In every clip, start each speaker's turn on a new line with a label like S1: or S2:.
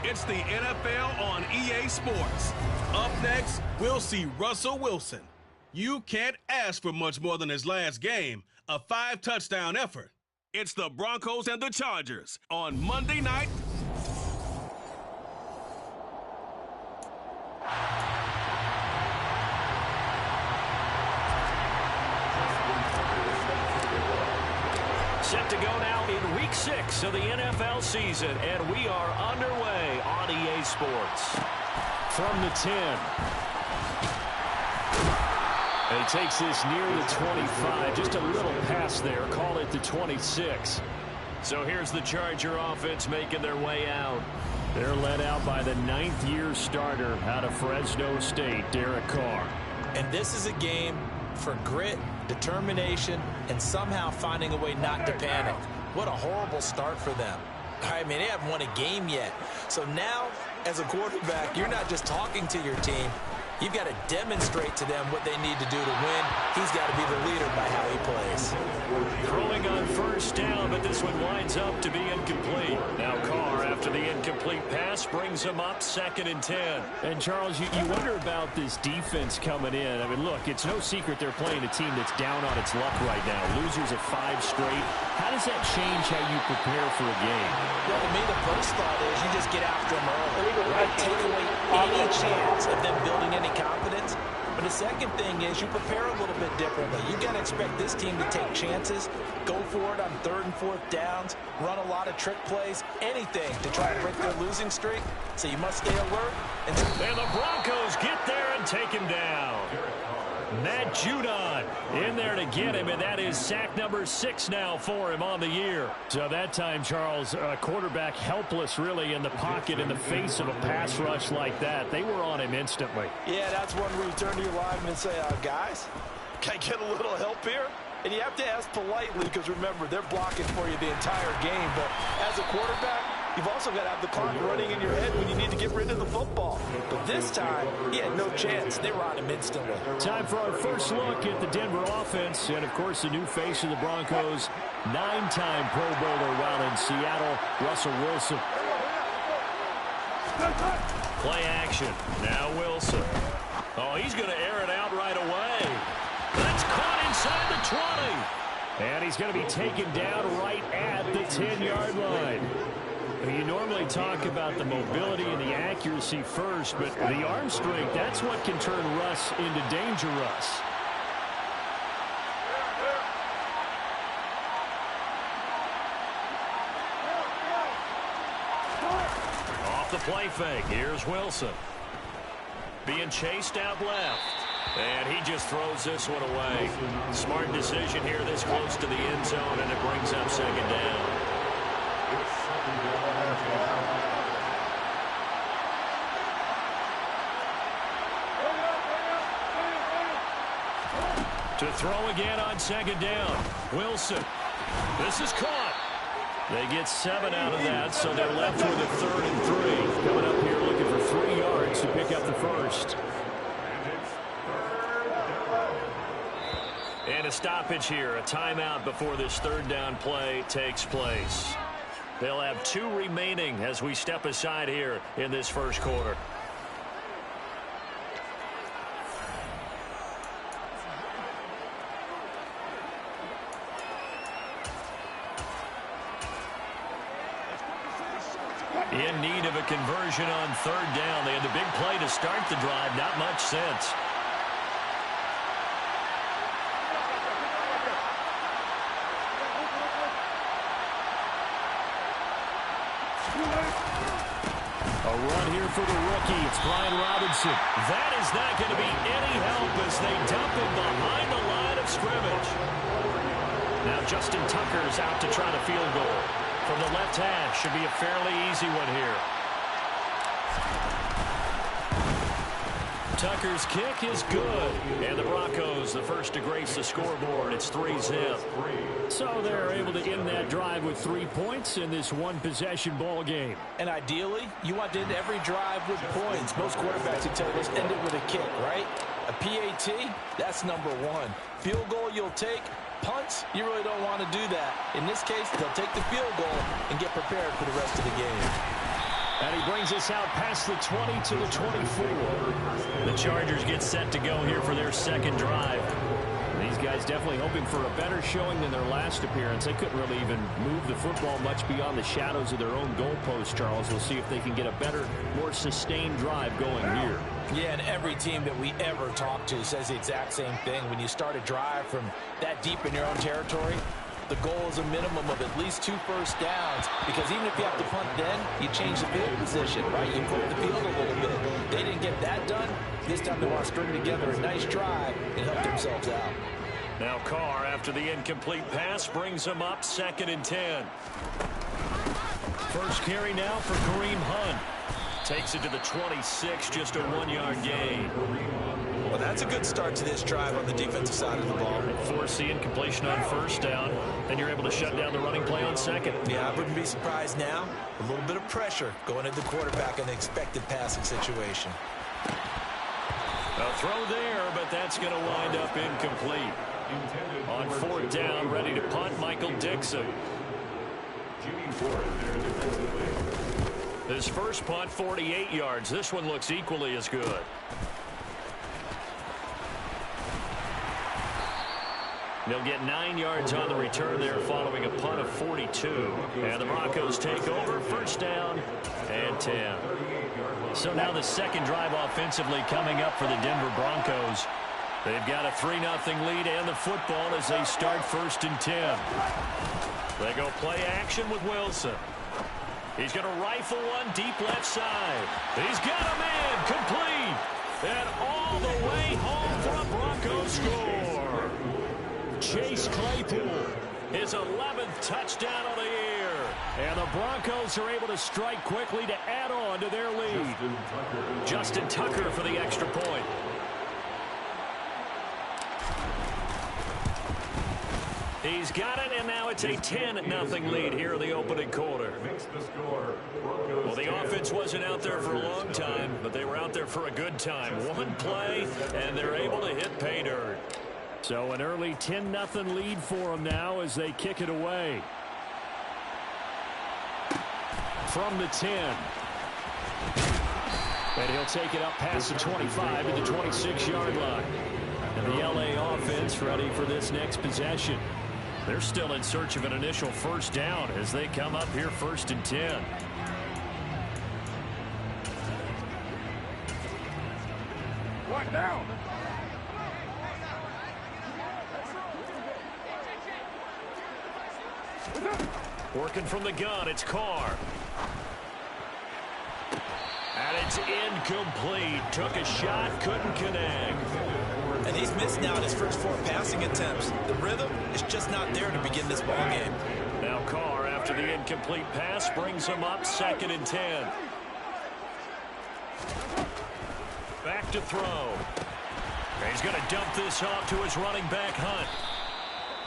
S1: It's the NFL on EA Sports. Up next, we'll see Russell Wilson. You can't ask for much more than his last game, a 5-touchdown effort. It's the Broncos and the Chargers on Monday night.
S2: Set to go now in Week 6 of the NFL season, and we are underway on EA Sports. From the 10. And he takes this near the 25. Just a little pass there. Call it the 26. So here's the Charger offense making their way out. They're led out by the 9th-year starter out of Fresno State, Derek Carr.
S3: And this is a game for grit, determination, and somehow finding a way not to panic. What a horrible start for them. I mean, they haven't won a game yet. So now, as a quarterback, you're not just talking to your team. You've got to demonstrate to them what they need to do to win. He's got to be the leader by how he plays.
S2: Throwing on first down, but this one winds up to be incomplete. Now Carr, after the incomplete pass, brings him up 2nd and 10. And Charles, you wonder about this defense coming in. I mean, look, it's no secret they're playing a team that's down on its luck right now. Losers of 5 straight. How does that change how you prepare for a game?
S3: Well, to me, the first thought is you just get after them early. Right? Take away any chance of them building any confidence. But the second thing is you prepare a little bit differently. You got to expect this team to take chances, go for it on 3rd and 4th downs, run a lot of trick plays, anything to try to break their losing streak. So you must stay alert. And
S2: the Broncos get there and take him down. Matt Judon in there to get him, and that is sack number 6 now for him on the year. So that time, Charles, quarterback helpless really in the pocket in the face of a pass rush like that. They were on him instantly.
S3: Yeah, that's one where you turn to your lineman and say, guys, can I get a little help here? And you have to ask politely because, remember, they're blocking for you the entire game. But as a quarterback, you've also got to have the clock running in your head when you need to get rid of the football. But this time, he had no chance. They were on him instantly.
S2: Time for our first look at the Denver offense. And, of course, the new face of the Broncos, 9-time Pro Bowler while in Seattle, Russell Wilson. Play action. Now Wilson. Oh, he's going to air it out right away. That's caught inside the 20. And he's going to be taken down right at the 10-yard line. You normally talk about the mobility and the accuracy first, but the arm strength, that's what can turn Russ into danger Russ. Off the play fake, here's Wilson. Being chased out left. And he just throws this one away. Smart decision here this close to the end zone, and it brings up 2nd down. To throw again on 2nd down. Wilson. This is caught. They get 7 out of that, so they're left with a 3rd and 3. Coming up here looking for 3 yards to pick up the first. And a stoppage here, a timeout before this 3rd down play takes place. They'll have 2 remaining as we step aside here in this first quarter. In need of a conversion on 3rd down. They had the big play to start the drive, not much sense. A run here for the rookie. It's Brian Robinson. That is not going to be any help as they dump him behind the line of scrimmage. Now Justin Tucker's out to try the field goal. From the left hash, should be a fairly easy one here. Tucker's kick is good. And the Broncos, the first to grace the scoreboard. It's 3-zip. So they're able to end that drive with 3 points in this one-possession ball game.
S3: And ideally, you want to end every drive with points. Most quarterbacks would tell us end it with a kick, right? A PAT, that's number 1. Field goal you'll take. Punts, you really don't want to do that. In this case, they'll take the field goal and get prepared for the rest of the game.
S2: And he brings us out past the 20 to the 24.
S4: The Chargers get set to go here for their second drive.
S2: These guys definitely hoping for a better showing than their last appearance. They couldn't really even move the football much beyond the shadows of their own goalpost, Charles. We'll see if they can get a better, more sustained drive going here.
S3: Yeah, and every team that we ever talk to says the exact same thing. When you start a drive from that deep in your own territory, the goal is a minimum of at least 2 first downs, because even if you have to punt then, you change the field position, right? You flip the field a little bit. They didn't get that done. This time they want to string together a nice drive and help themselves out.
S2: Now Carr, after the incomplete pass, brings them up 2nd and 10. First carry now for Kareem Hunt. Takes it to the 26, just a 1-yard gain.
S3: Well, that's a good start to this drive on the defensive side of the ball.
S2: Force the incompletion on first down, then you're able to shut down the running play on second.
S3: Yeah, I wouldn't be surprised now. A little bit of pressure going at the quarterback in the expected passing situation.
S2: A throw there, but that's going to wind up incomplete. On 4th down, ready to punt, Michael Dixon. His first punt, 48 yards. This one looks equally as good. They'll get 9 yards on the return there following a punt of 42. And the Broncos take over, 1st down and 10. So now the second drive offensively coming up for the Denver Broncos. They've got a 3-0 lead and the football as they start 1st and 10. They go play action with Wilson. He's going to rifle one deep left side. He's got a man complete. And all the way home for a Broncos score. Chase Claypool, his 11th touchdown of the year. And the Broncos are able to strike quickly to add on to their lead. Justin Tucker for the extra point. He's got it, and now it's a 10-0 lead here in the opening quarter. Well, the offense wasn't out there for a long time, but they were out there for a good time. One play, and they're able to hit pay dirt. So an early 10-0 lead for them now as they kick it away. From the 10. And he'll take it up past the 25 to the 26-yard line. And the LA offense ready for this next possession. They're still in search of an initial first down as they come up here 1st and 10.
S5: One down.
S2: Working from the gun, it's Carr. And it's incomplete. Took a shot, couldn't connect.
S3: And he's missed now in his first 4 passing attempts. The rhythm is just not there to begin this ball game.
S2: Now Carr, after the incomplete pass, brings him up 2nd and 10. Back to throw. He's going to dump this off to his running back, Hunt.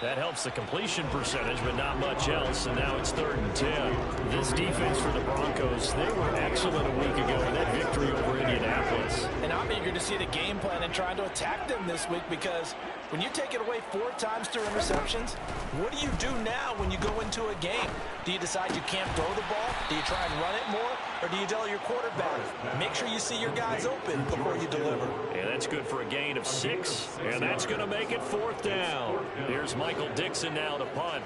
S2: That helps the completion percentage, but not much else, and now it's 3rd and 10. This defense for the Broncos, they were excellent a week ago in that victory over Indianapolis.
S3: And I'm eager to see the game plan and trying to attack them this week, because when you take it away 4 times through interceptions, what do you do now when you go into a game? Do you decide you can't throw the ball? Do you try and run it more? Or do you tell your quarterback, make sure you see your guys open before you deliver?
S2: Yeah, that's good for a gain of 6, and that's going to make it 4th down. Here's Michael Dixon now to punt.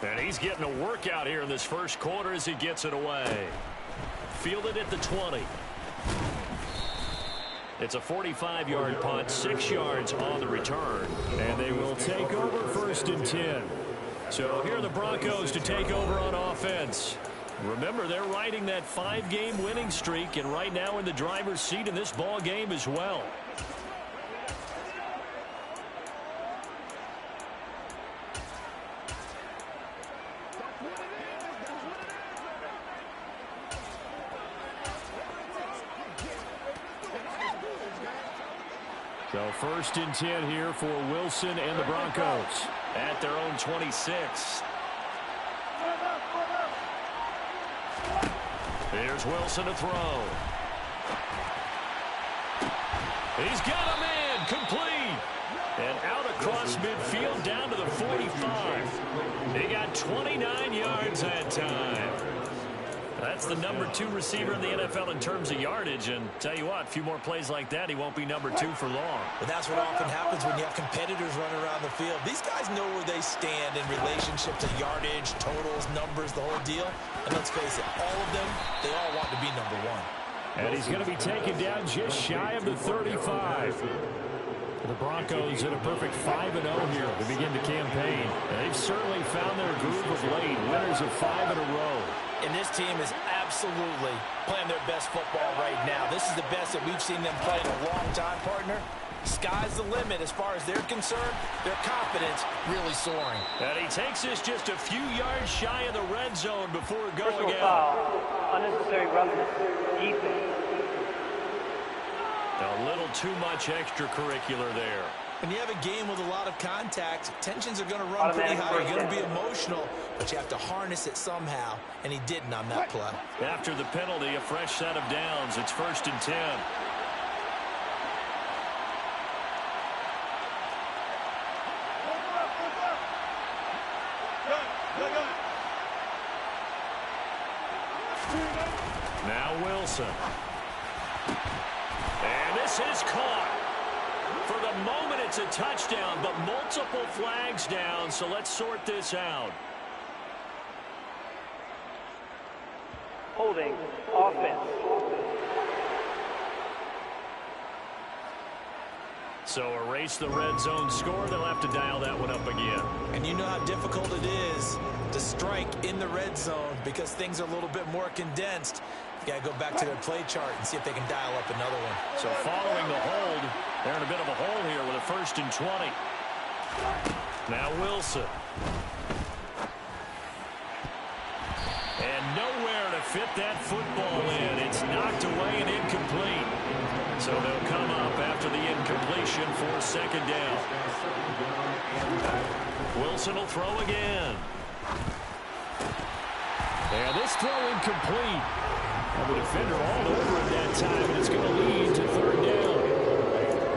S2: And he's getting a workout here in this first quarter as he gets it away. Fielded at the 20. It's a 45-yard punt, 6 yards on the return. And they will take over 1st and 10. So here are the Broncos to take over on offense. Remember, they're riding that 5-game winning streak, and right now in the driver's seat in this ball game as well. So 1st and 10 here for Wilson and the Broncos at their own 26. Here's Wilson to throw. He's got a man complete. And out across midfield down to the 45. He got 29 yards that time.
S4: That's the number 2 receiver in the NFL in terms of yardage. And tell you what, a few more plays like that, he won't be number 2 for long.
S3: But that's what often happens when you have competitors running around the field. These guys know where they stand in relationship to yardage, totals, numbers, the whole deal. And let's face it, all of them, they all want to be number 1.
S2: And he's going to be taken down just shy of the 35. The Broncos in a perfect 5-0 here to begin the campaign. And they've certainly found their groove of late, winners of 5 in a row.
S3: And this team is absolutely playing their best football right now. This is the best that we've seen them play in a long time, partner. Sky's the limit as far as they're concerned. Their confidence really soaring.
S4: And he takes us just a few yards shy of the red zone before going
S6: Personal
S4: out.
S6: foul, unnecessary roughness, defense.
S4: A little too much extracurricular there.
S3: When you have a game with a lot of contact, tensions are going to run pretty high. You're going to be emotional, but you have to harness it somehow, and he didn't on that play.
S4: After the penalty, a fresh set of downs. It's 1st and 10. Now Wilson. And this is caught. For the moment, it's a touchdown, but multiple flags down, so let's sort this out.
S6: Holding, offense.
S4: So erase the red zone score. They'll have to dial that one up again.
S3: And you know how difficult it is to strike in the red zone because things are a little bit more condensed. You got to go back to their play chart and see if they can dial up another one.
S4: So following the hold, they're in a bit of a hole here with a 1st and 20. Now Wilson. And nowhere to fit that football in. It's knocked away and incomplete. So they'll come up after the incompletion for 2nd down. Wilson will throw again. And this throw incomplete. The defender all over it that time, and it's going to lead to 3rd down.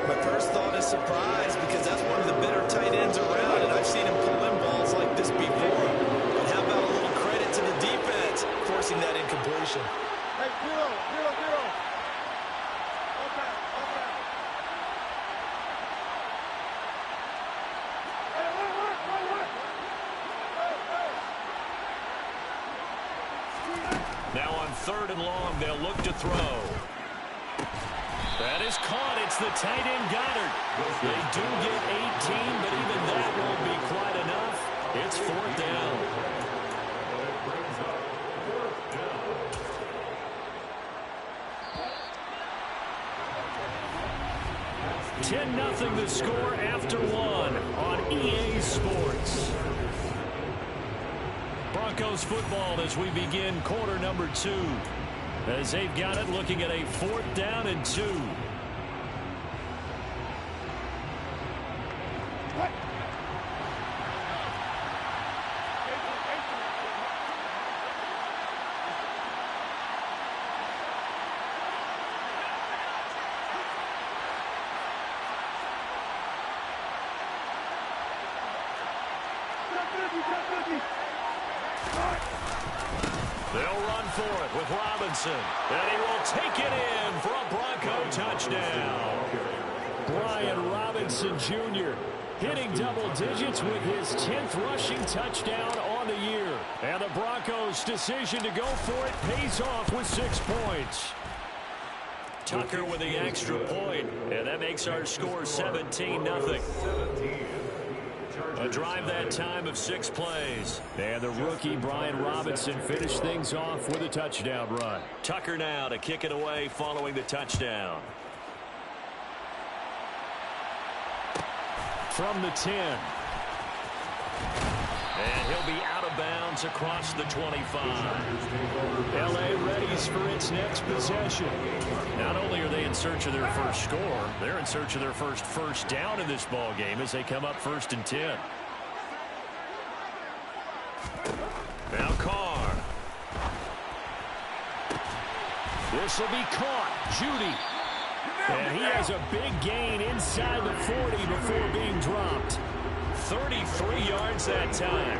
S3: My first thought is surprise because that's one of the better tight ends around, and I've seen him pull in balls like this before. But how about a little credit to the defense forcing that incompletion?
S5: Hey, zero. Okay. Hey, look.
S4: Now on 3rd and long, they'll look to throw. That is caught. It's the tight end Goddard. They do get 18, but even that won't be quite enough. It's 4th down. $10-0 the score after 1 on EA Sports. Broncos football as we begin quarter number 2. As they've got it looking at a 4th down and 2. They'll run for it with Robinson. And he will take it in for a Bronco touchdown. Brian Robinson Jr. hitting double digits with his 10th rushing touchdown on the year. And the Broncos' decision to go for it pays off with 6 points. Tucker with the extra point, and that makes our score 17-0. A drive that time of 6 plays. And the rookie, Brian Robinson, finished things off with a touchdown run. Tucker now to kick it away following the touchdown. From the 10. And he'll be out of bounds across the 25. L.A. readies for its next possession. Not only are they in search of their first score, they're in search of their first down in this ball game as they come up 1st and 10. Now Carr. This will be caught. Judy. And he has a big gain inside the 40 before being dropped. 33 yards that time.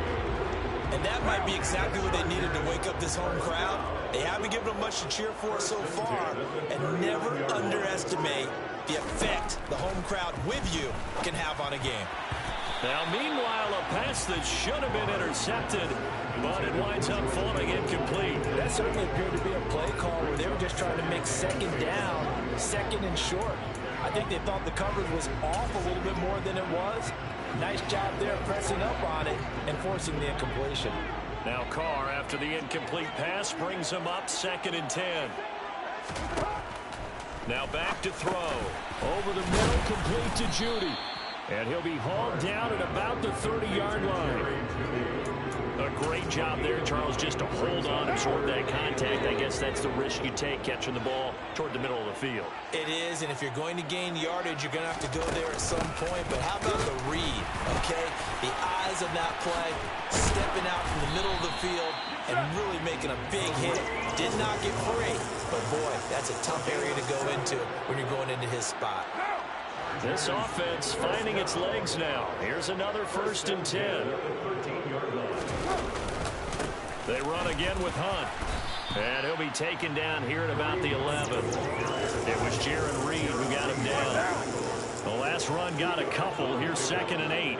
S3: And that might be exactly what they needed to wake up this home crowd. They haven't given them much to cheer for so far, and never underestimate the effect the home crowd with you can have on a game.
S2: Now, meanwhile, a pass that should have been intercepted, but it winds up falling incomplete.
S3: That certainly appeared to be a play call where they were just trying to make second down, second and short. I think they thought the coverage was off a little bit more than it was. Nice job there pressing up on it and forcing the incompletion.
S2: Now Carr, after the incomplete pass, brings him up 2nd and 10. Now back to throw.
S4: Over the middle, complete to Judy. And he'll be hauled down at about the 30-yard line.
S2: A great job there, Charles, just to hold on, absorb that contact. I guess that's the risk you take, catching the ball toward the middle of the field.
S3: It is, and if you're going to gain yardage, you're going to have to go there at some point. But how about the read, okay? The eyes of that play, stepping out from the middle of the field and really making a big hit. Did not get free, but boy, that's a tough area to go into when you're going into his spot.
S2: This offense finding its legs now. Here's another 1st and 10. They run again with Hunt. And he'll be taken down here at about the 11. It was Jaron Reed who got him down. The last run got a couple. Here's 2nd and 8.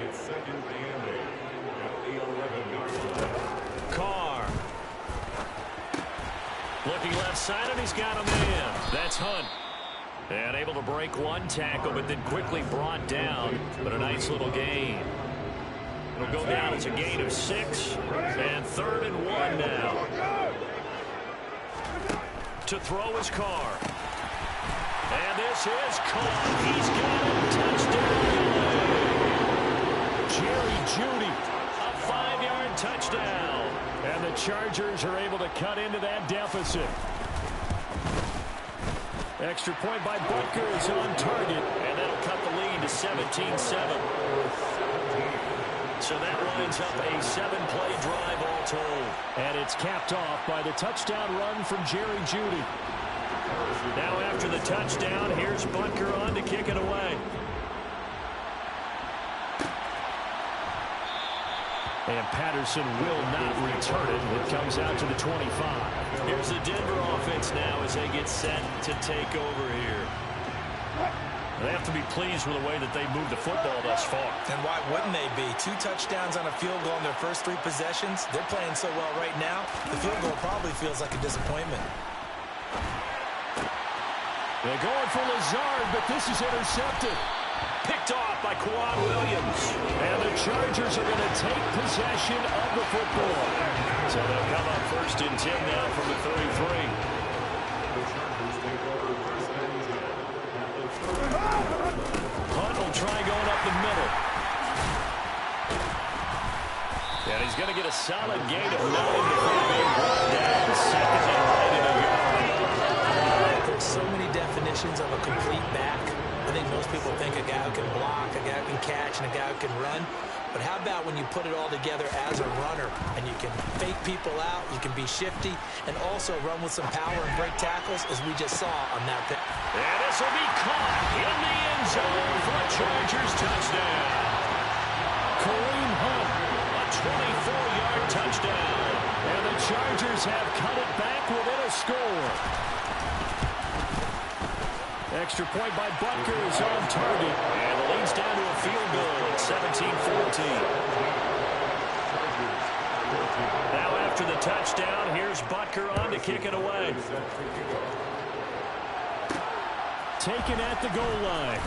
S2: Carr. Looking left side, and he's got a man. That's Hunt. And able to break one tackle, but then quickly brought down. But a nice little gain. It'll go down as a gain of 6. And 3rd and 1 now. To throw is Carr. And this is Carr. He's got it. Touchdown.
S4: Jerry Judy.
S2: A 5-yard touchdown.
S4: And the Chargers are able to cut into that deficit. Extra point by Butker is on target.
S2: And that'll cut the lead to 17-7. So that winds up a 7-play drive all told.
S4: And it's capped off by the touchdown run from Jerry Judy.
S2: Now after the touchdown, here's Butker on to kick it away.
S4: And Patterson will not return it. It comes out to the 25.
S2: Here's the Denver offense now as they get set to take over here. They have to be pleased with the way that they moved the football thus far.
S3: And why wouldn't they be? 2 touchdowns on a field goal in their first 3 possessions. They're playing so well right now, the field goal probably feels like a disappointment.
S4: They're going for Lazard, but this is intercepted.
S2: Picked off by Quan Williams.
S4: And the Chargers are going to take possession of the football.
S2: So they'll come up 1st and 10 now from the 33. Hunt will try going up the middle. And he's going to get a solid gain of 9 before being brought down. 2nd and right in a yard.
S3: There's so many definitions of a complete back. I think most people think a guy who can block, a guy who can catch, and a guy who can run. But how about when you put it all together as a runner and you can fake people out, you can be shifty, and also run with some power and break tackles, as we just saw on that pick.
S2: And this will be caught in the end zone for a Chargers touchdown.
S4: Kareem Hunt.
S2: A 24-yard touchdown.
S4: And the Chargers have cut it back within a score. Extra point by Butker is on target.
S2: And the lead's down to a field goal at 17-14. Now after the touchdown, here's Butker on to kick it away.
S4: Taken at the goal line.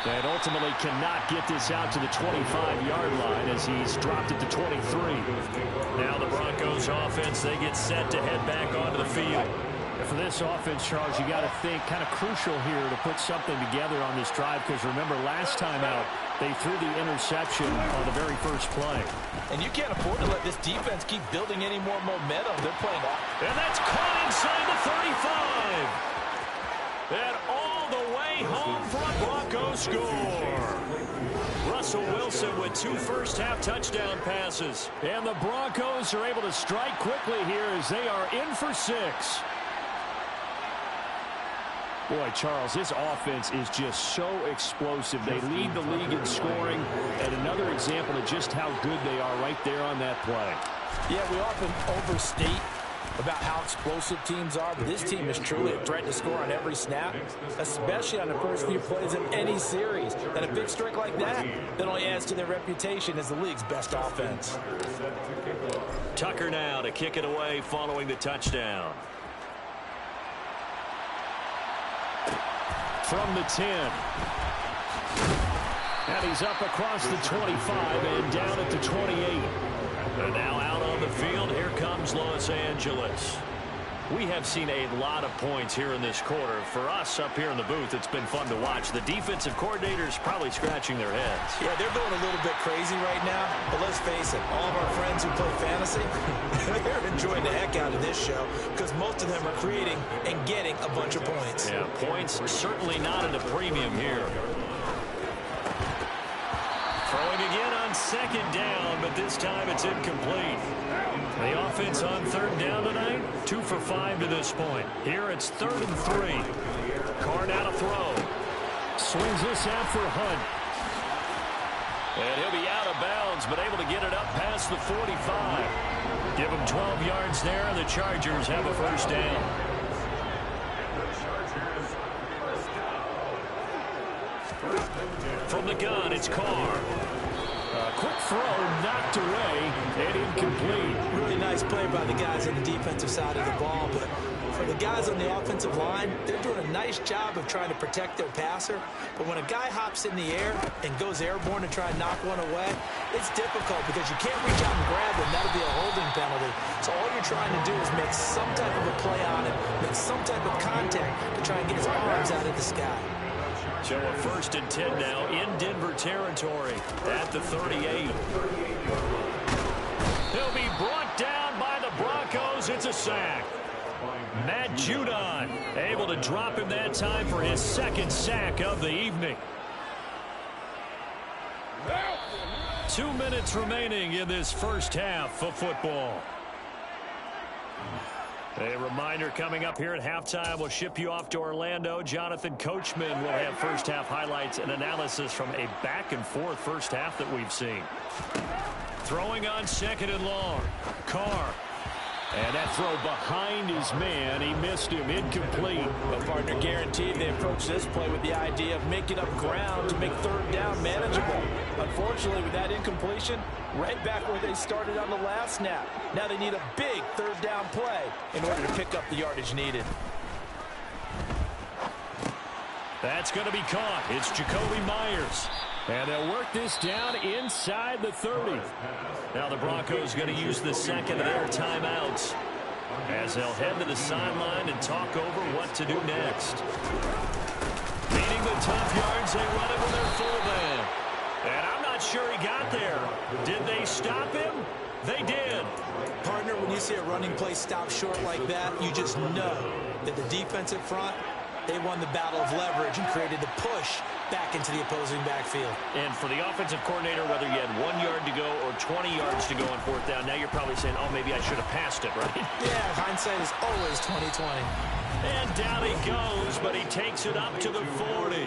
S4: And ultimately cannot get this out to the 25-yard line as he's dropped it to 23.
S2: Now the Broncos offense, they get set to head back onto the field.
S4: For this offense, Charles, you got to think kind of crucial here to put something together on this drive, because remember last time out they threw the interception on the very first play.
S3: And you can't afford to let this defense keep building any more momentum. They're playing off.
S2: And that's caught inside the 35. And all the way home for a Broncos score. Russell Wilson with 2 first-half touchdown passes.
S4: And the Broncos are able to strike quickly here as they are in for 6. Boy, Charles, this offense is just so explosive. They lead the league in scoring, and another example of just how good they are right there on that play.
S3: Yeah, we often overstate about how explosive teams are, but this team is truly a threat to score on every snap, especially on the first few plays of any series. And a big streak like that only adds to their reputation as the league's best offense.
S2: Tucker now to kick it away following the touchdown. From the 10. And he's up across the 25 and down at the 28. And now out on the field, here comes Los Angeles. We have seen a lot of points here in this quarter. For us up here in the booth, it's been fun to watch. The defensive coordinators probably scratching their heads.
S3: Yeah, they're going a little bit crazy right now. But let's face it, all of our friends who play fantasy, they're enjoying the heck out of this show because most of them are creating and getting a bunch of points.
S2: Yeah, points certainly not at a premium here. Throwing again on second down, but this time it's incomplete. The offense on third down tonight, 2 for 5 to this point. Here it's 3rd and 3. Carr now to throw. Swings this out for Hunt. And he'll be out of bounds, but able to get it up past the 45. Give him 12 yards there, and the Chargers have a first down. From the gun, it's Carr. A quick throw, knocked away, and incomplete.
S3: Really nice play by the guys on the defensive side of the ball, but for the guys on the offensive line, they're doing a nice job of trying to protect their passer. But when a guy hops in the air and goes airborne to try and knock one away, it's difficult because you can't reach out and grab him. That'll be a holding penalty. So all you're trying to do is make some type of a play on him, make some type of contact to try and get his arms out of the sky.
S2: So a 1st and 10 now in Denver territory at the 38. He'll be brought down by the Broncos. It's a sack. Matt Judon able to drop him that time for his 2nd sack of the evening. 2 minutes remaining in this first half of football. A reminder coming up here at halftime, we'll ship you off to Orlando. Jonathan Coachman will have first half highlights and analysis from a back and forth first half that we've seen. Throwing on 2nd and long. Carr. And that throw behind his man. He missed him. Incomplete.
S3: But partner, guaranteed they approach this play with the idea of making up ground to make 3rd down manageable. Unfortunately, with that incompletion, right back where they started on the last snap. Now they need a big 3rd down play in order to pick up the yardage needed.
S2: That's going to be caught. It's Jacoby Myers. And they'll work this down inside the 30. Now the Broncos going to use the 2nd of their timeouts as they'll head to the sideline and talk over what to do next. Beating the top yards, they run it with their fullback. And I'm not sure he got there. Did they stop him? They did.
S3: Partner, when you see a running play stop short like that, you just know that the defensive front, they won the battle of leverage and created the push back into the opposing backfield.
S2: And for the offensive coordinator, whether you had 1 yard to go or 20 yards to go on 4th down, now you're probably saying, oh, maybe I should have passed it, right?
S3: Yeah, hindsight is always 20/20.
S2: And down he goes, but he takes it up to the 40.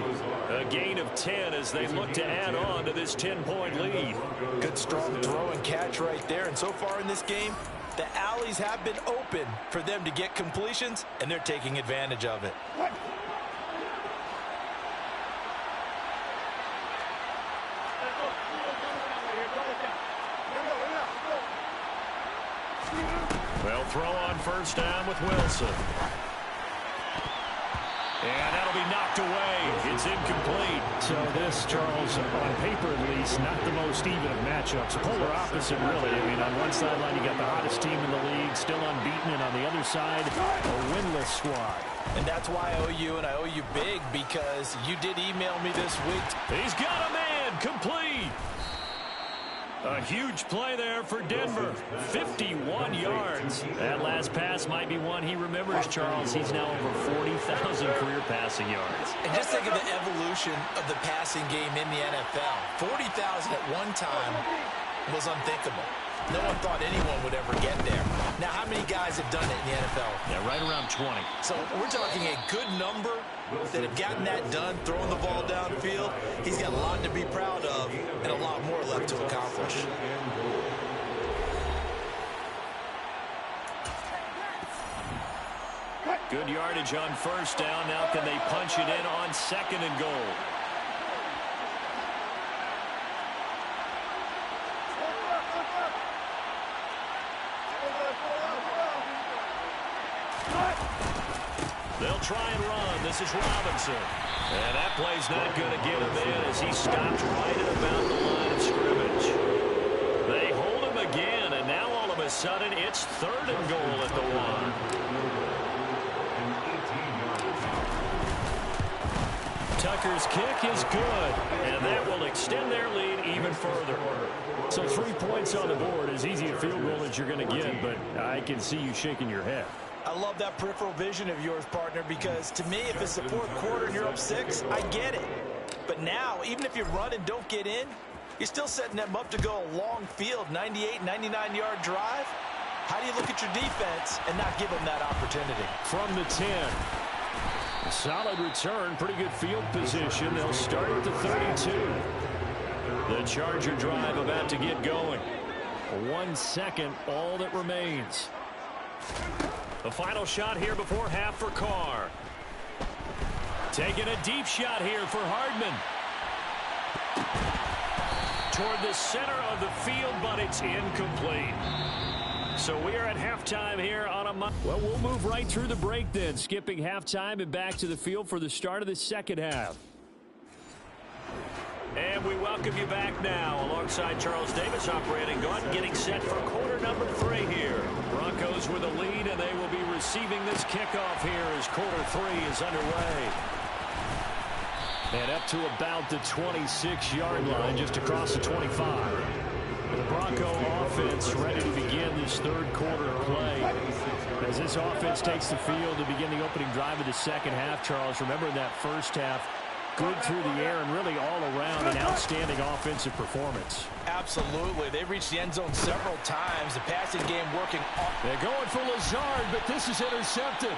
S2: A gain of 10 as they look to add on to this 10-point lead.
S3: Good strong throw and catch right there. And so far in this game, the alleys have been open for them to get completions, and they're taking advantage of it.
S2: They'll throw on 1st down with Wilson. And that'll be knocked away. It's incomplete.
S4: So this, Charles, on paper at least, not the most even of matchups. Polar opposite, really. I mean, on one sideline, you got the hottest team in the league, still unbeaten, and on the other side, a winless squad.
S3: And that's why I owe you, and I owe you big, because you did email me this week.
S2: He's got a man, complete. A huge play there for Denver. 51 yards. That last pass might be one he remembers, Charles. He's now over 40,000 career passing yards.
S3: And just think of the evolution of the passing game in the NFL. 40,000 at one time was unthinkable. No one thought anyone would ever get there. Now, how many guys have done it in the NFL?
S2: Yeah, right around 20.
S3: So we're talking a good number that have gotten that done, throwing the ball downfield. He's got a lot to be proud of and a lot more left to accomplish.
S2: Good yardage on first down. Now can they punch it in on second and goal? They'll try and run. This is Robinson. And that play's not going to get him in as he stopped right at about the line of scrimmage. They hold him again, and now all of a sudden it's third and goal at the one. Tucker's kick is good, and that will extend their lead even further. So 3 points on the board, as easy a field goal as you're going to get, but I can see you shaking your head.
S3: I love that peripheral vision of yours, partner, because to me, if it's the fourth quarter and you're up 6, I get it. But now, even if you run and don't get in, you're still setting them up to go a long field, 98, 99-yard drive. How do you look at your defense and not give them that opportunity?
S2: From the 10. A solid return, pretty good field position. They'll start at the 32. The Charger drive about to get going. 1 second, all that remains. The final shot here before half for Carr. Taking a deep shot here for Hardman. Toward the center of the field, but it's incomplete. So we are at halftime here on a Monday. Well, we'll move right through the break then, skipping halftime and back to the field for the start of the second half. And we welcome you back now alongside Charles Davis operating gun, getting set for quarter number 3 here. Broncos with a lead, and they will be receiving this kickoff here as quarter 3 is underway. And up to about the 26-yard line, just across the 25. The Bronco offense ready to begin this third quarter play. As this offense takes the field to begin the opening drive of the second half, Charles, remember in that first half, good through the air and really all around an outstanding offensive performance.
S3: Absolutely. They reached the end zone several times. The passing game working.
S2: They're going for Lazard, but this is intercepted.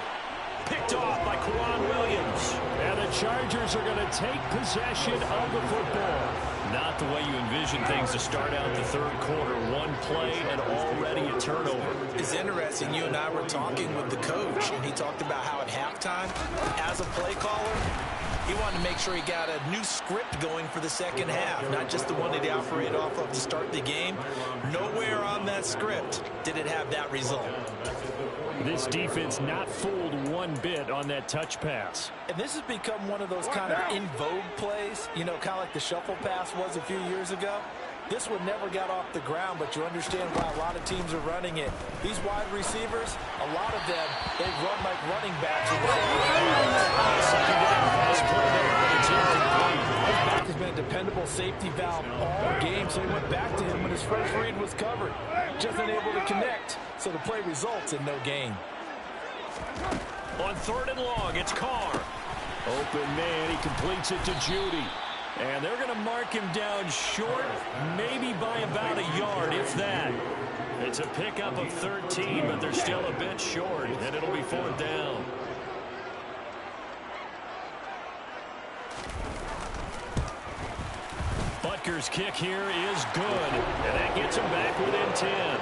S2: Picked off by Quan Williams. And the Chargers are going to take possession of the football. Not the way you envision things to start out the third quarter. One play and already a turnover.
S3: It's interesting. You and I were talking with the coach, and he talked about how at halftime, as a play caller, he wanted to make sure he got a new script going for the second half, not just the one that he operated off of to start the game. Nowhere on that script did it have that result.
S2: This defense not fooled one bit on that touch pass.
S3: And this has become one of those kind of in vogue plays, you know, kind of like the shuffle pass was a few years ago. This one never got off the ground, but you understand why a lot of teams are running it. These wide receivers, a lot of them, they run like running backs. Back has been a dependable safety valve all game, so he went back to him when his first read was covered. Just unable to connect, so the play results in no gain.
S2: On third and long, it's Carr. Open man, he completes it to Judy. And they're going to mark him down short, maybe by about a yard, if that. It's a pickup of 13, but they're still a bit short, and it'll be fourth down. Butker's kick here is good, and that gets him back within 10.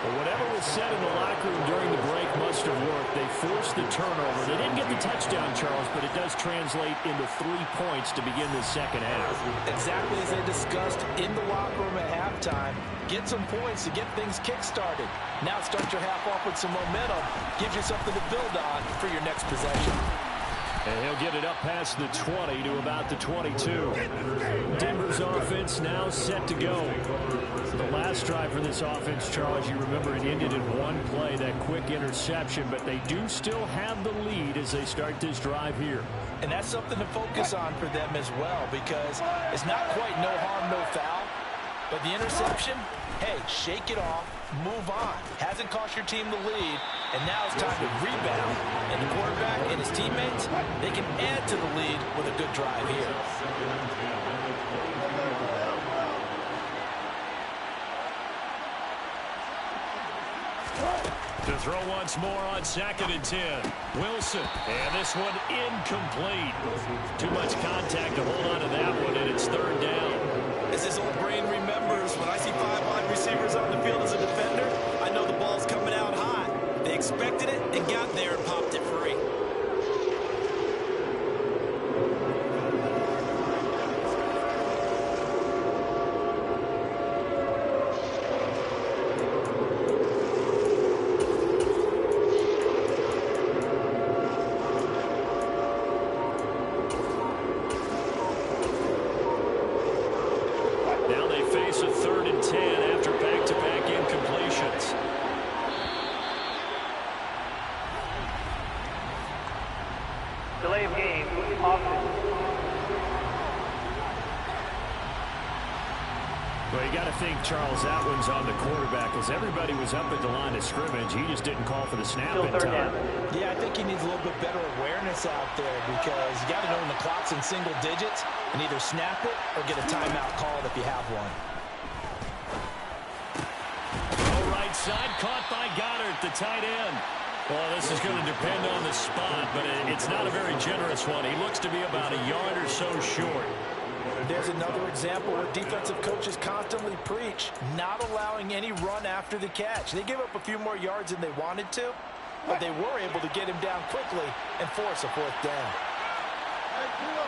S2: Well, whatever was said in the locker room during the break must have worked. They forced the turnover. They didn't get the touchdown, Charles, but it does translate into 3 points to begin the second half.
S3: Exactly as they discussed in the locker room at halftime. Get some points to get things kick-started. Now start your half off with some momentum. Gives you something to build on for your next possession.
S2: And he'll get it up past the 20 to about the 22. Denver's offense now set to go. The last drive for this offense, Charles, you remember it ended in one play, that quick interception, but they do still have the lead as they start this drive here.
S3: And that's something to focus on for them as well, because it's not quite no harm, no foul. But the interception, hey, shake it off, move on. Hasn't cost your team the lead, and now it's time to rebound. And the quarterback and his teammates, they can add to the lead with a good drive here.
S2: To throw once more on second and 10. Wilson, and this one incomplete. Too much contact to hold on to that one, and it's third down.
S3: As his old brain remembers, when I see 5 wide receivers on the field as a defender, I know the ball's coming out high. They expected it and got there and popped it free.
S2: face a 3rd and 10 after back-to-back incompletions.
S6: Delay of game, offense.
S2: Well, you got to think, Charles, that one's on the quarterback, as everybody was up at the line of scrimmage. He just didn't call for the snap
S6: Still
S2: in
S6: 3rd
S2: time.
S6: down.
S3: Yeah, I think he needs a little bit better awareness out there because you got to know when the clock's in single digits and either snap it or get a timeout called if you have one.
S2: Oh, right side, caught by Goddard, the tight end. Well, this is going to depend on the spot, but it's not a very generous one. He looks to be about a yard or so short.
S3: There's another example where defensive coaches constantly preach not allowing any run after the catch. They gave up a few more yards than they wanted to, but they were able to get him down quickly and force a 4th down.
S5: Hey, zero.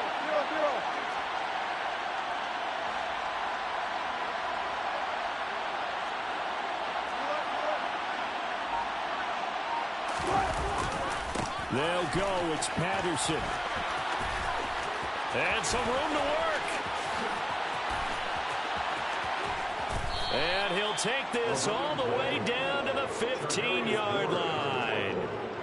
S2: They'll go. It's Patterson. And some room to work. And he'll take this all the way down to the 15-yard line.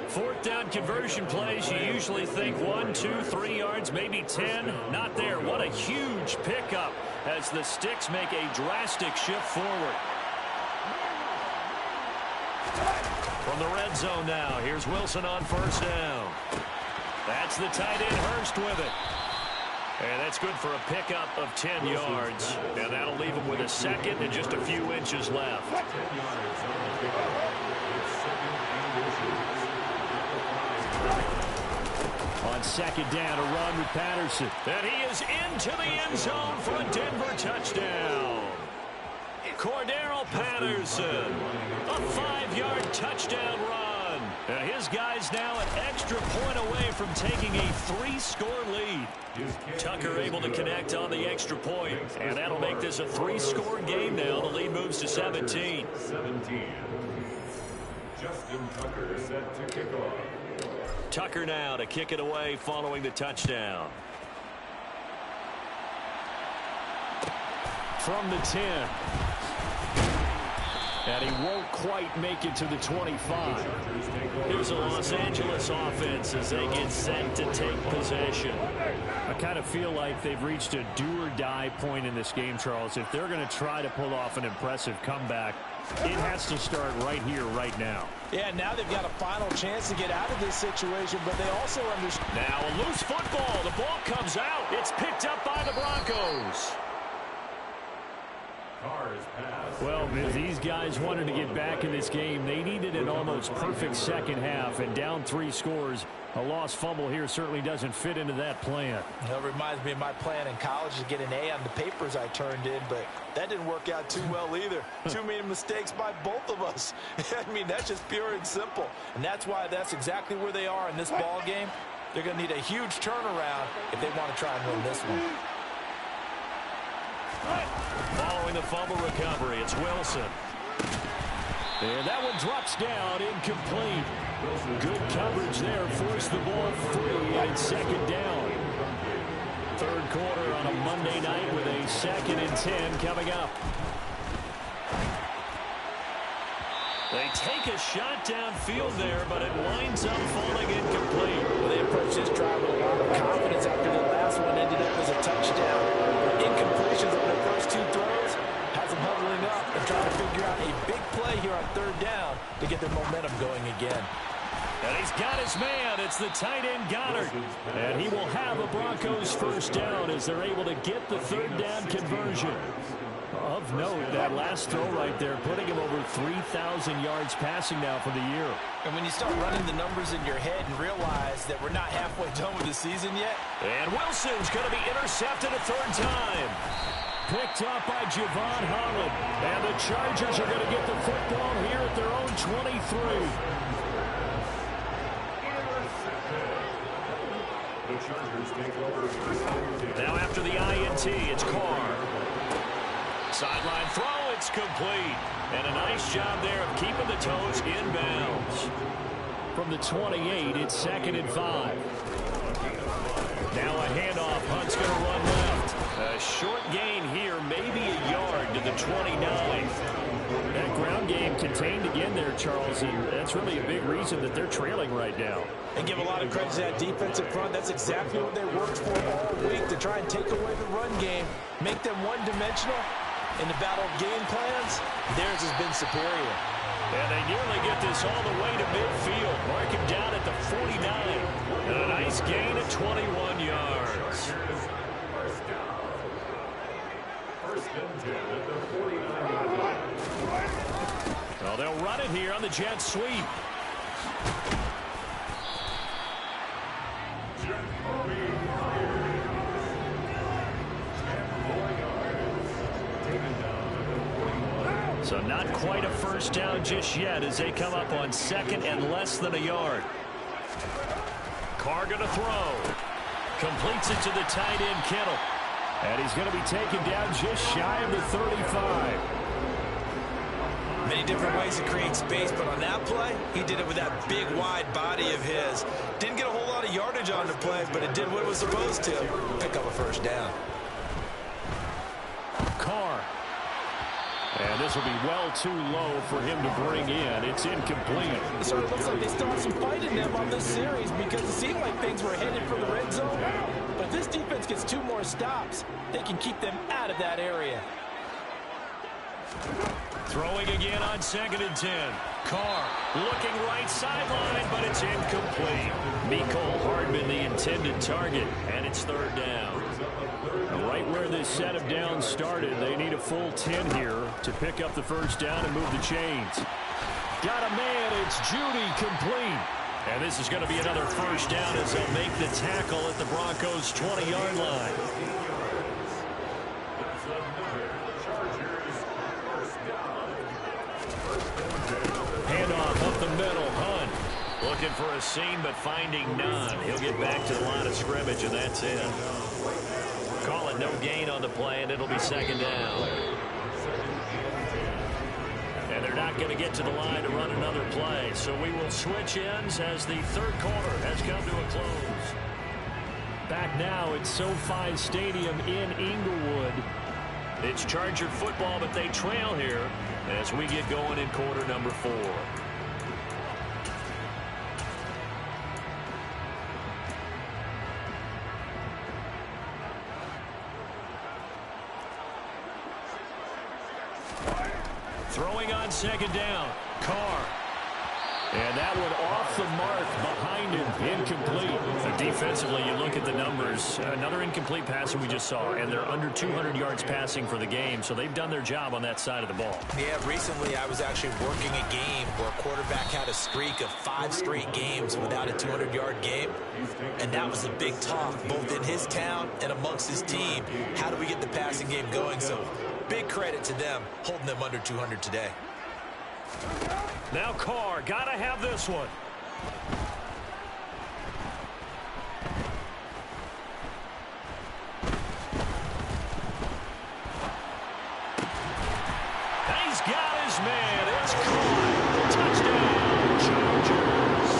S2: 4th down conversion plays, you usually think 1, 2, 3 yards, maybe 10. Not there. What a huge pickup as the Sticks make a drastic shift forward. From the red zone now, here's Wilson on 1st down. That's the tight end, Hurst, with it. And that's good for a pickup of 10 yards. And that'll leave him with a 2nd and just a few inches left. On 2nd down, a run with Patterson. And he is into the end zone for a Denver touchdown. Cordero Patterson, a 5-yard touchdown run. And his guy's now an extra point away from taking a 3-score lead. Tucker able to connect on the extra point, and that'll make this a 3-score game now. The lead moves to 17.
S7: Justin Tucker set to kick off.
S2: Tucker now to kick it away following the touchdown. From the 10. And he won't quite make it to the 25. Here's a Los Angeles offense as they get set to take possession. I kind of feel like they've reached a do-or-die point in this game, Charles. If they're going to try to pull off an impressive comeback, it has to start right here, right now.
S3: Yeah, now they've got a final chance to get out of this situation, but they also understand.
S2: Now a loose football. The ball comes out. It's picked up by the Broncos. Well, if these guys wanted to get back in this game, they needed an almost perfect second half, and down 3 scores. A lost fumble here certainly doesn't fit into that plan.
S3: It reminds me of my plan in college to get an A on the papers I turned in, but that didn't work out too well either. Too many mistakes by both of us. I mean, that's just pure and simple. And that's why that's exactly where they are in this ball game. They're going to need a huge turnaround if they want to try and win this one.
S2: Following the fumble recovery, it's Wilson. And that one drops down, incomplete. Good coverage there, forced the ball free, and it's 2nd down. 3rd quarter on a Monday night with a 2nd and 10 coming up. They take a shot downfield there, but it winds up falling incomplete.
S3: Well, they approached this drive with a lot of confidence after the last one ended up as a touchdown. Incompletions on their first 2 throws has them huddling up and trying to figure out a big play here on 3rd down to get their momentum going again.
S2: And he's got his man. It's the tight end, Goddard. And he will have a Broncos 1st down as they're able to get the 3rd down conversion. Of note, that last throw right there, putting him over 3,000 yards passing now for the year.
S3: And when you start running the numbers in your head and realize that we're not halfway done with the season yet.
S2: And Wilson's going to be intercepted a 3rd time. Picked up by Javon Holland. And the Chargers are going to get the football here at their own 23. Now after the INT, it's Carr. Sideline throw, it's complete. And a nice job there of keeping the toes inbounds. From the 28, it's 2nd and 5. Now a handoff. Hunt's going to run left. A short gain here, maybe a yard to the 29.
S4: That ground game contained again there, Charles, and that's really a big reason that they're trailing right now.
S3: And give a lot of credit to that defensive front. That's exactly what they worked for all week, to try and take away the run game, make them one-dimensional. In the battle of game plans, theirs has been superior.
S2: And they nearly get this all the way to midfield. Mark him down at the 49. And a nice gain of 21 yards.
S7: First down. First and 10 at the 49.
S2: Well, they'll run it here on the jet sweep. So not quite a first down just yet as they come up on second and less than a yard. Carr going to throw. Completes it to the tight end, Kittle.
S4: And he's going to be taken down just shy of the 35.
S3: Many different ways to create space, but on that play, he did it with that big, wide body of his. Didn't get a whole lot of yardage on the play, but it did what it was supposed to. Pick up a first down.
S4: Carr. And this will be well too low for him to bring in. It's incomplete.
S3: It sort of looks like they still have some fight in them on this series because it seemed like things were headed for the red zone. But if this defense gets 2 more stops, they can keep them out of that area.
S2: Throwing again on second and 10. Carr looking right sideline, but it's incomplete. Mecole Hardman, the intended target, and it's third down.
S4: Right where this set of downs started, they need a full 10 here to pick up the first down and move the chains. Got a man, it's Judy, complete.
S2: And this is going to be another first down as they'll make the tackle at the Broncos' 20-yard line.
S4: Handoff up the middle, Hunt.
S2: Looking for a seam, but finding none. He'll get back to the line of scrimmage, and that's it. Call it no gain on the play, and it'll be second down. And they're not going to get to the line to run another play, so we will switch ends as the third quarter has come to a close.
S4: Back now at SoFi Stadium in Inglewood.
S2: It's Charger football, but they trail here as we get going in quarter number 4. Throwing on second down. Carr.
S4: And that one off the mark behind him. Incomplete.
S2: So defensively, you look at the numbers. Another incomplete pass that we just saw, and they're under 200 yards passing for the game, so they've done their job on that side of the ball.
S3: Yeah, recently I was actually working a game where a quarterback had a streak of 5 straight games without a 200-yard game, and that was a big talk, both in his town and amongst his team. How do we get the passing game going? So big credit to them holding them under 200 today.
S2: Now Carr, gotta have this one. He's got his man. It's caught. Touchdown, Chargers.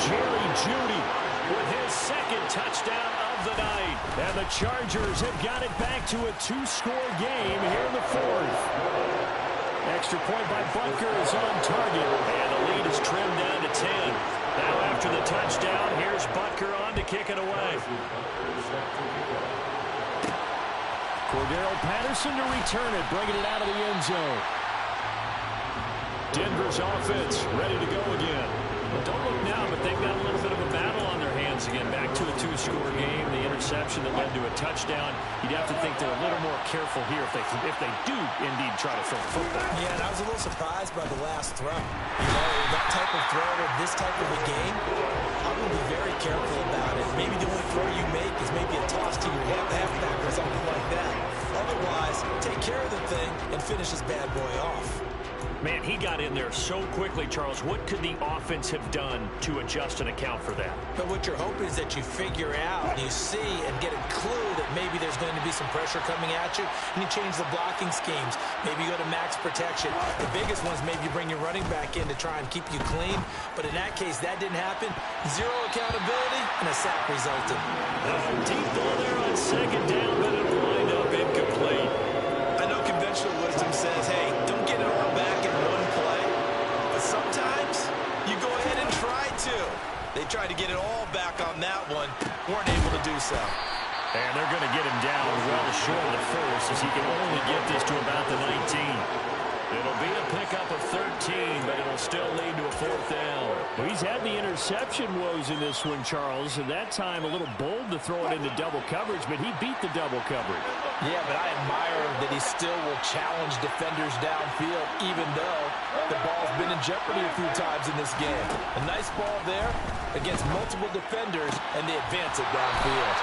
S4: Jerry Jeudy
S2: With his second touchdown of the night.
S4: And the Chargers have got it back to a 2-score game here in the 4th. Extra point by Butker is on target.
S2: And the lead is trimmed down to 10. Now after the touchdown, here's Butker on to kick it away.
S4: Cordero Patterson to return it, bringing it out of the end zone. Denver's offense ready to go again.
S2: Well, don't look now, but they've got a little bit of a battle on their hands again. Back to a 2-score game. The interception that led to a touchdown. You'd have to think they're a little more careful here if they do indeed try to throw the football.
S3: Yeah, and I was a little surprised by the last throw. You know, that type of throw in this type of a game, I'm going to be very careful about it. Maybe the only throw you make is maybe a toss to your halfback or something like that. Otherwise, take care of the thing and finish this bad boy off.
S2: Man, he got in there so quickly, Charles. What could the offense have done to adjust and account for that?
S3: But what you're hoping is that you figure out, you see, and get a clue that maybe there's going to be some pressure coming at you, and you change the blocking schemes. Maybe you go to max protection. The biggest one's maybe you bring your running back in to try and keep you clean. But in that case, that didn't happen. Zero accountability, and a sack resulted.
S2: Deep ball there on second down, but it'll wind up incomplete.
S3: I know conventional
S2: And they're going to get him down well short of the first as he can only get this to about the 19. It'll be a pickup of 13, but it'll still lead to a fourth down.
S4: Well, he's had the interception woes in this one, Charles, and that time a little bold to throw it into double coverage, but he beat the double coverage.
S3: Yeah, but I admire that he still will challenge defenders downfield, even though the ball's been in jeopardy a few times in this game. A nice ball there against multiple defenders, and they advance it downfield.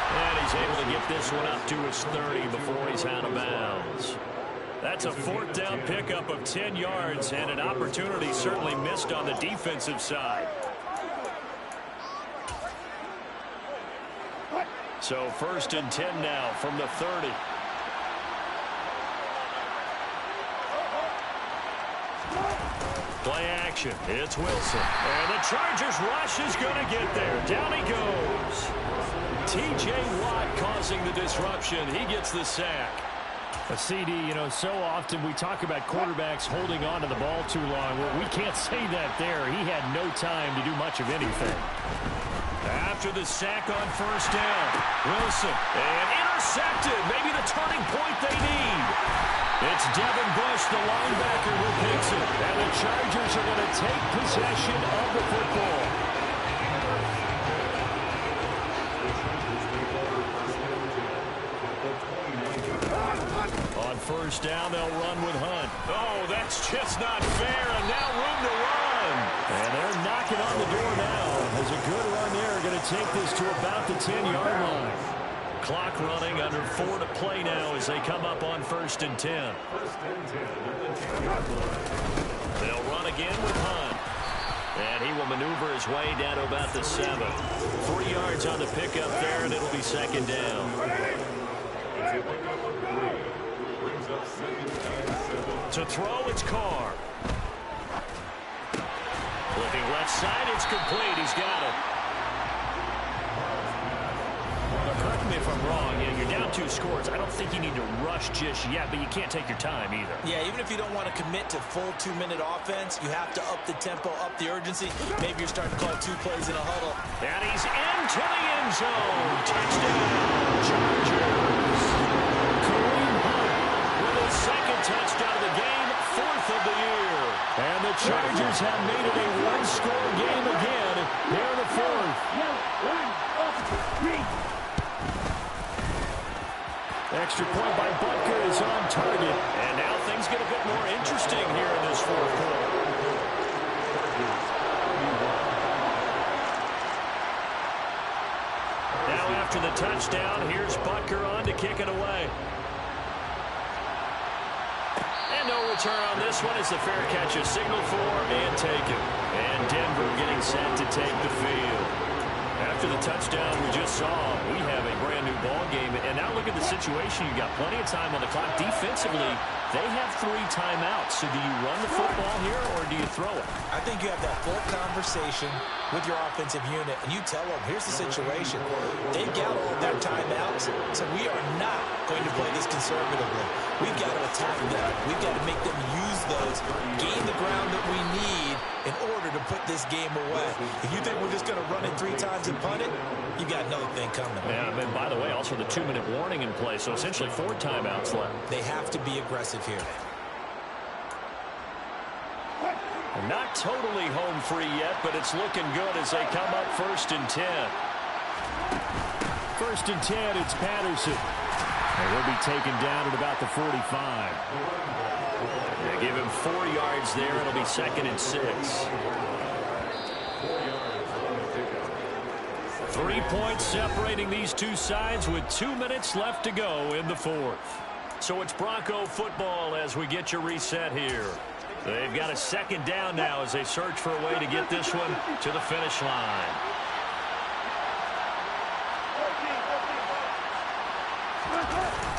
S2: And he's able to get this one up to his 30 before he's out of bounds. That's a fourth down pickup of 10 yards and an opportunity certainly missed on the defensive side. So 1st and 10 now from the 30. Play action. It's Wilson. And the Chargers rush is going to get there. Down he goes. T.J. Watt causing the disruption. He gets the sack.
S4: A CD, you know, so often we talk about quarterbacks holding on to the ball too long. Well, we can't say that there. He had no time to do much of anything.
S2: After the sack on 1st down, Wilson, and intercepted. Maybe the turning point they need. It's Devin Bush, the linebacker, who picks it.
S4: And the Chargers are going to take possession of the football.
S2: On 1st down, they'll run with Hunt. Oh, that's just not fair, and now room to run.
S4: And they're knocking on the door now. There's a good run there. Going to take this to about the 10-yard line.
S2: Clock running, under 4 to play now as they come up on 1st and 10. They'll run again with Hunt. And he will maneuver his way down to about the 7. 3 yards on the pickup there, and it'll be 2nd down. To throw, it's Carr. Flipping left side, it's complete. He's got it. Correct me if I'm wrong. You know, you're down 2 scores. I don't think you need to rush just yet, but you can't take your time either.
S3: Yeah, even if you don't want to commit to full 2-minute offense, you have to up the tempo, up the urgency. Maybe you're starting to call 2 plays in a huddle.
S2: And he's into the end zone. Touchdown, Chargers. Kareem Hunt with his 2nd touchdown of the game, 4th of the year.
S4: And the Chargers have made it a 1-score game again here in the 4th. Extra point by Butker is on target.
S2: And now things get a bit more interesting here in this 4th quarter. Now after the touchdown, here's Butker on to kick it away. And no return on this one as the fair catch is signaled for and taken. And Denver getting set to take the field. After the touchdown we just saw, we have a brand new ball game. And now look at the situation. You've got plenty of time on the clock. Defensively, they have 3 timeouts. So do you run the football here or do you throw it?
S3: I think you have that full conversation with your offensive unit, and you tell them, here's the situation. They've got all their timeouts, so we are not going to play this conservatively. We've got to attack them. We've got to make them use those, gain the ground that we need in order to put this game away. If you think we're just going to run it 3 times and punt it, you got another thing coming.
S2: Yeah, and by the way, also the 2-minute warning in play, so essentially 4 timeouts left.
S3: They have to be aggressive here.
S2: Not totally home free yet, but it's looking good as they come up 1st and 10.
S4: 1st and 10, it's Patterson. And he'll be taken down at about the 45.
S2: They give him 4 yards there. It'll be 2nd and 6. 3 points separating these two sides with 2 minutes left to go in the 4th. So it's Bronco football as we get you reset here. They've got a 2nd down now as they search for a way to get this one to the finish line.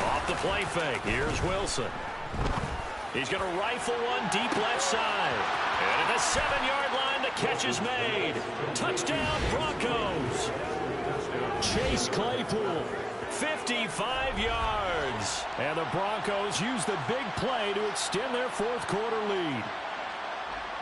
S2: Off the play fake. Here's Wilson. He's going to rifle one deep left side. And at the 7-yard line, the catch is made. Touchdown, Broncos.
S4: Chase Claypool.
S2: 55 yards.
S4: And the Broncos use the big play to extend their 4th quarter lead.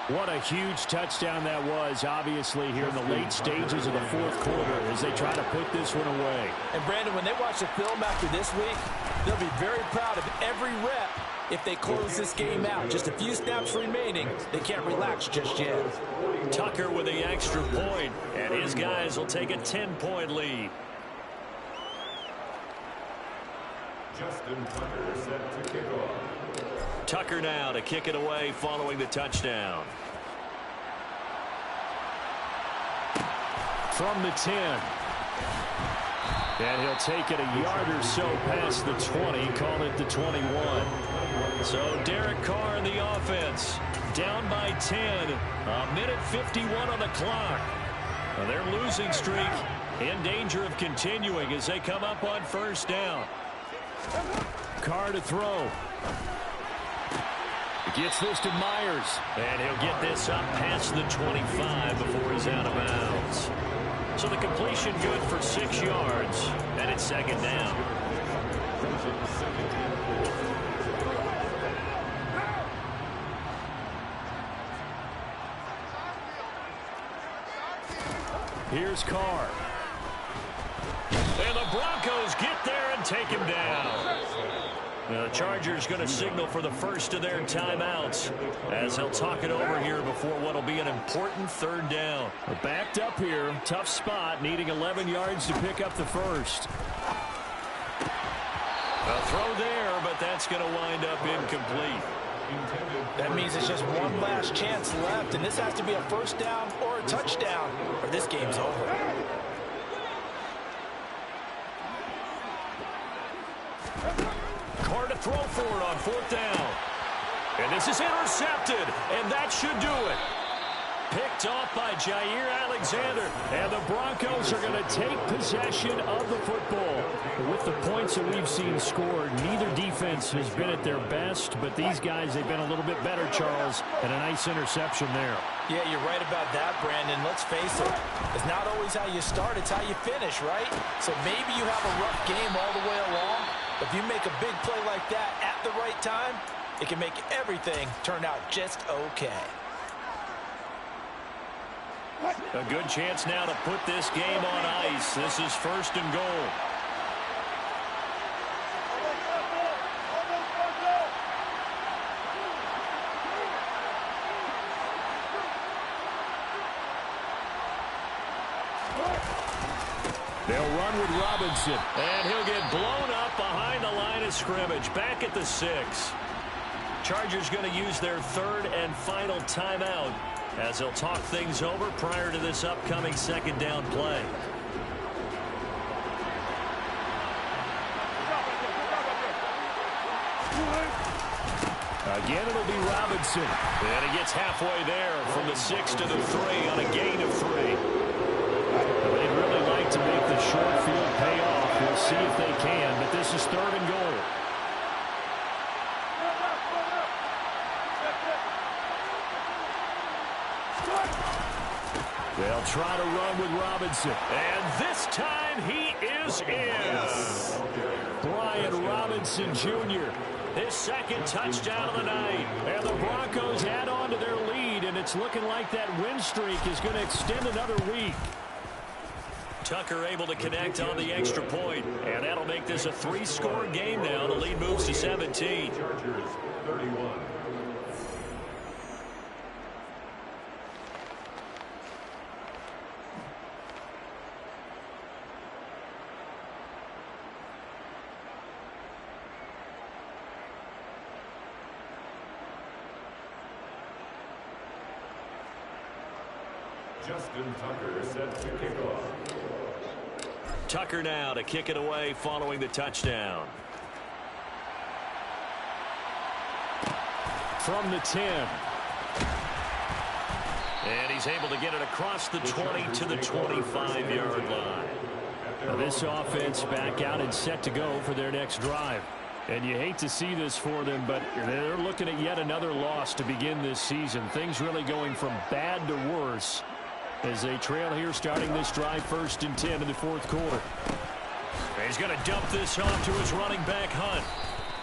S2: What a huge touchdown that was, obviously, here in the late stages of the fourth quarter as they try to put this one away.
S3: And, Brandon, when they watch the film after this week, they'll be very proud of every rep if they close this game out. Just a few snaps remaining. They can't relax just yet.
S2: Tucker with the extra point, and his guys will take a 10-point lead.
S7: Justin Tucker set to kick off.
S2: Tucker now to kick it away following the touchdown. From the 10. And he'll take it a yard or so past the 20, call it the 21. So Derek Carr in the offense, down by 10, a minute 51 on the clock. Their losing streak in danger of continuing as they come up on first down. Carr to throw. Gets this to Myers, and he'll get this up past the 25 before he's out of bounds. So the completion good for 6 yards, and it's second down. Here's Carr. And the Broncos get there and take him down. Now the Chargers going to signal for the first of their timeouts as he'll talk it over here before what will be an important third down. We're backed up here. Tough spot, needing 11 yards to pick up the first. A throw there, but that's going to wind up incomplete.
S3: That means it's just one last chance left, and this has to be a first down or a touchdown, or this game's over.
S2: Carr to throw for it on fourth down. And this is intercepted, and that should do it. Picked off by Jair Alexander, and the Broncos are going to take possession of the football. With the points that we've seen scored, neither defense has been at their best, but these guys, they've been a little bit better, Charles, and a nice interception there.
S3: Yeah, you're right about that, Brandon. Let's face it, it's not always how you start, it's how you finish, right? So maybe you have a rough game all the way along, but if you make a big play like that at the right time, it can make everything turn out just okay.
S2: A good chance now to put this game on ice. This is first and goal. They'll run with Robinson, and he'll get blown up behind the line of scrimmage, back at the 6. Chargers going to use their third and final timeout as they'll talk things over prior to this upcoming second down play. Again, it'll be Robinson. And he gets halfway there from the 6 to the 3 on a gain of 3. They'd really like to make the short field pay off. We'll see if they can, but this is third and goal. They'll try to run with Robinson. And this time he is in. Brian Robinson Jr., his second touchdown of the night. And the Broncos add on to their lead, and it's looking like that win streak is going to extend another week. Tucker able to connect on the extra point, and that'll make this a 3-score game now. The lead moves to 17.
S7: Chargers 31. Justin Tucker set to kick off.
S2: Tucker now to kick it away following the touchdown. From the 10. And he's able to get it across the 20 to the 25-yard line. Now this offense back out and set to go for their next drive. And you hate to see this for them, but they're looking at yet another loss to begin this season. Things really going from bad to worse as they trail here starting this drive, 1st and 10 in the fourth quarter. He's going to dump this off to his running back, Hunt.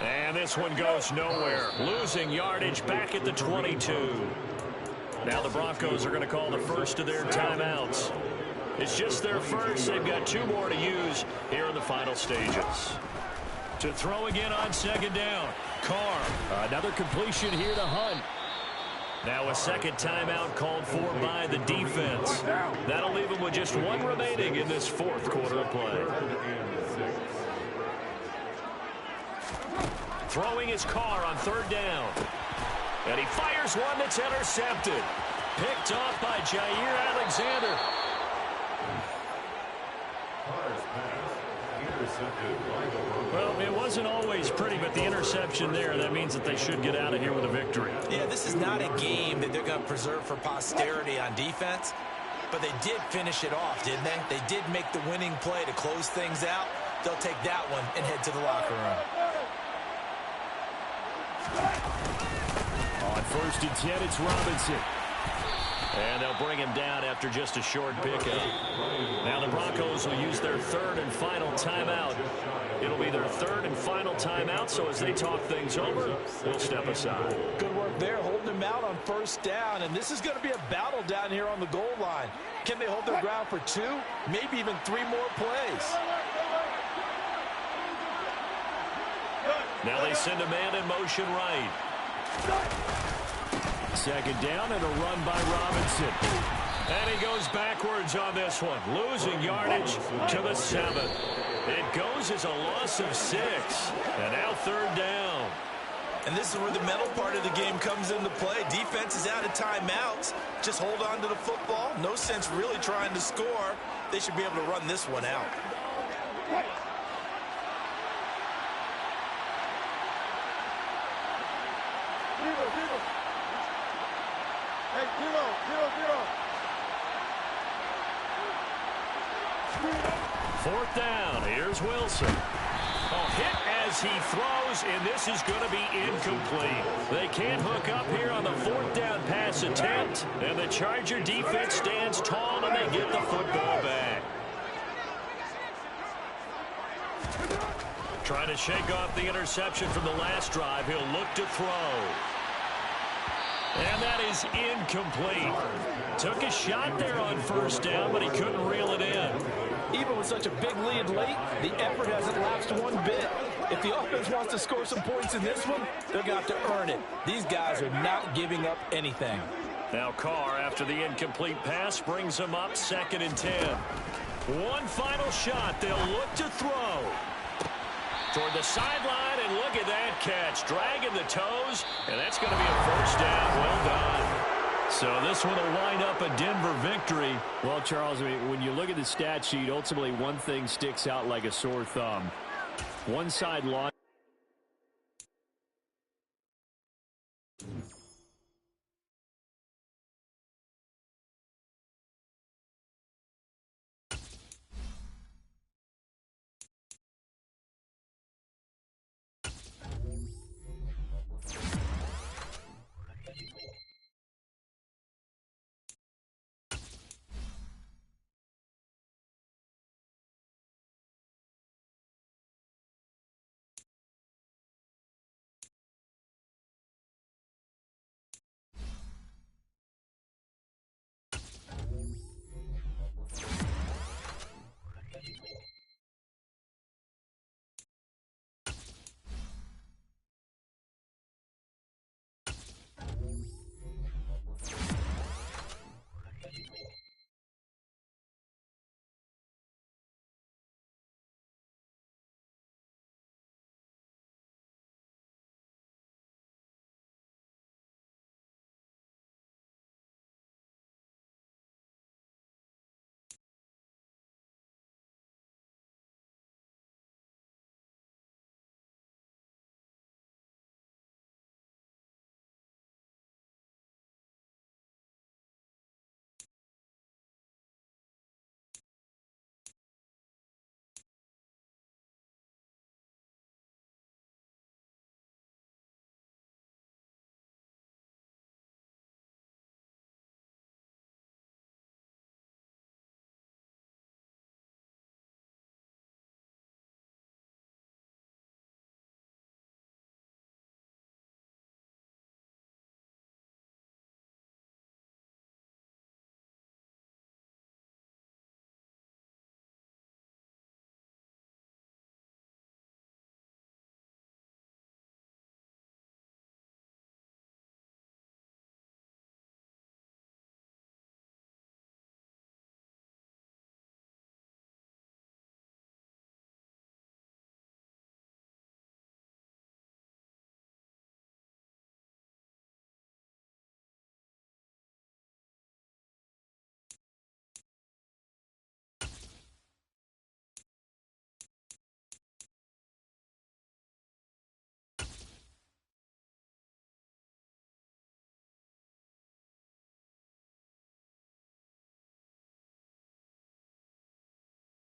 S2: And this one goes nowhere. Losing yardage back at the 22. Now the Broncos are going to call the first of their timeouts. It's just their first. They've got 2 more to use here in the final stages. To throw again on second down. Carr.
S4: Another completion here to Hunt.
S2: Now a second timeout called for by the defense. That'll leave them with just 1 remaining in this 4th quarter of play. Throwing his Carr on 3rd down. And he fires one that's intercepted. Picked off by Jair Alexander.
S4: Well, it wasn't always pretty, but the interception there, that means that they should get out of here with a victory.
S3: Yeah, this is not a game that they're going to preserve for posterity on defense, but they did finish it off, didn't they? They did make the winning play to close things out. They'll take that one and head to the locker room.
S4: On 1st and 10, it's Robinson.
S2: And they'll bring him down after just a short pickup. Now the Broncos will use their 3rd and final timeout. It'll be their 3rd and final timeout, so as they talk things over, we'll step aside.
S3: Good work there, holding him out on 1st down, and this is going to be a battle down here on the goal line. Can they hold their ground for 2, maybe even 3 more plays?
S2: Now they send a man in motion right.
S4: Second down and a run by Robinson.
S2: And he goes backwards on this one, losing yardage to the 7. It goes as a loss of 6. And now 3rd down.
S3: And this is where the mental part of the game comes into play. Defense is out of timeouts. Just hold on to the football. No sense really trying to score. They should be able to run this one out.
S5: Hey, 0-0.
S2: 4th down. Here's Wilson. Hit as he throws, and this is going to be incomplete. They can't hook up here on the 4th down pass attempt, and the Charger defense stands tall, and they get the football back. Trying to shake off the interception from the last drive. He'll look to throw. And that is incomplete. Took a shot there on 1st down, but he couldn't reel it in.
S3: Even with such a big lead late, the effort hasn't lapsed one bit. If the offense wants to score some points in this one, they're going to have to earn it. These guys are not giving up anything.
S2: Now Carr, after the incomplete pass, brings him up 2nd and 10. One final shot. They'll look to throw. Toward the sideline, and look at that catch. Dragging the toes, and that's going to be a 1st down. Well done.
S4: So this one will wind up a Denver victory. Well, Charles, I mean, when you look at the stat sheet, ultimately one thing sticks out like a sore thumb. One side lost.